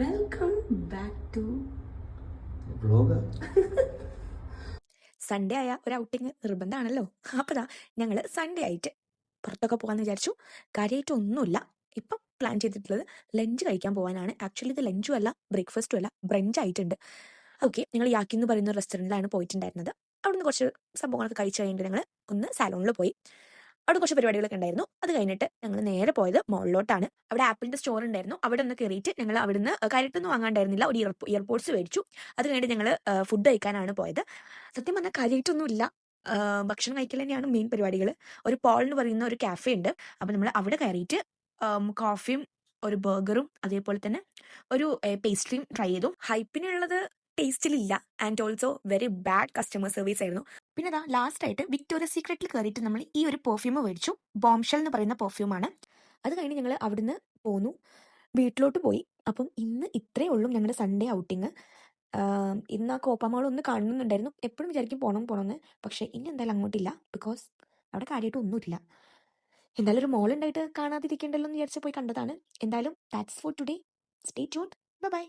Welcome back to vlog. Sunday ആയ ഒരു outing നിർബന്ധമാണല്ലോ. അപ്പോൾ ഞങ്ങൾ സൺഡേ ആയിട്ട് പുറത്തൊക്കെ പോകാമെന്ന് വിചാരിച്ചു. കാര്യമായിട്ട് ഒന്നുമില്ല. ഇപ്പം പ്ലാൻ ചെയ്തിട്ടുള്ളത് ലഞ്ച് കഴിക്കാൻ പോകാനാണ്. ആക്ച്വലി ഇത് ലഞ്ചും അല്ല ബ്രേക്ക്ഫാസ്റ്റും അല്ല, ബ്രഞ്ച് ആയിട്ടുണ്ട്. ഓക്കെ, ഞങ്ങൾ യാക്കി എന്ന് പറയുന്ന റെസ്റ്റോറൻറ്റിലാണ് പോയിട്ടുണ്ടായിരുന്നത്. അവിടുന്ന് കുറച്ച് സംഭവങ്ങളൊക്കെ കഴിച്ച് കഴിഞ്ഞിട്ട് ഞങ്ങൾ ഒന്ന് സാലോണിൽ പോയി. അവിടെ കുറച്ച് പരിപാടികളൊക്കെ ഉണ്ടായിരുന്നു. അത് കഴിഞ്ഞിട്ട് ഞങ്ങൾ നേരെ പോയത് മോളിലോട്ടാണ്. അവിടെ ആപ്പിളിൻ്റെ സ്റ്റോർ ഉണ്ടായിരുന്നു. അവിടെ ഒന്ന് കയറിയിട്ട് ഞങ്ങൾ അവിടുന്ന് കാര്യമായിട്ടൊന്നും വാങ്ങാണ്ടായിരുന്നില്ല. ഒരു ഇയർപോഡ്സ് മേടിച്ചു. അത് കഴിഞ്ഞിട്ട് ഞങ്ങൾ ഫുഡ് കഴിക്കാനാണ് പോയത്. സത്യം പറഞ്ഞാൽ കാര്യമായിട്ടൊന്നുമില്ല. ഭക്ഷണം കഴിക്കൽ തന്നെയാണ് മെയിൻ പരിപാടികൾ. ഒരു പോൾ എന്ന് പറയുന്ന ഒരു കാഫേ ഉണ്ട്. അപ്പോൾ നമ്മൾ അവിടെ കയറിയിട്ട് കോഫിയും ഒരു ബർഗറും അതേപോലെ തന്നെ ഒരു പേസ്ട്രിയും ട്രൈ ചെയ്തു. ഹൈപ്പിനുള്ളത് ടേസ്റ്റിലില്ല. And also very bad customer service ആയിരുന്നു. പിന്നെ അതാ ലാസ്റ്റ് ആയിട്ട് വിക്ടോറിയ സീക്രട്ടിൽ കയറിയിട്ട് നമ്മൾ ഈ ഒരു പെർഫ്യൂം മേടിച്ചു. ബോംഷെൽ എന്ന് പറയുന്ന പെർഫ്യൂമാണ്. അത് കഴിഞ്ഞ് ഞങ്ങൾ അവിടുന്ന് പോന്നു, വീട്ടിലോട്ട് പോയി. അപ്പം ഇന്ന് ഇത്രയേ ഉള്ളൂ ഞങ്ങളുടെ സൺഡേ ഔട്ടിങ്. ഇന്ന് ആ കോപ്പാമോൾ ഒന്ന് കാണുന്നുണ്ടായിരുന്നു. എപ്പോഴും വിചാരിക്കും പോണമെന്ന്. പക്ഷേ ഇനി എന്തായാലും അങ്ങോട്ടില്ല. ബിക്കോസ് അവിടെ കാര്യമായിട്ട് ഒന്നുമില്ല. എന്തായാലും ഒരു മോൾ ഉണ്ടായിട്ട് കാണാതിരിക്കേണ്ടല്ലോ എന്ന് വിചാരിച്ച് പോയി കണ്ടതാണ്. എന്തായാലും that's for today. Stay tuned. By.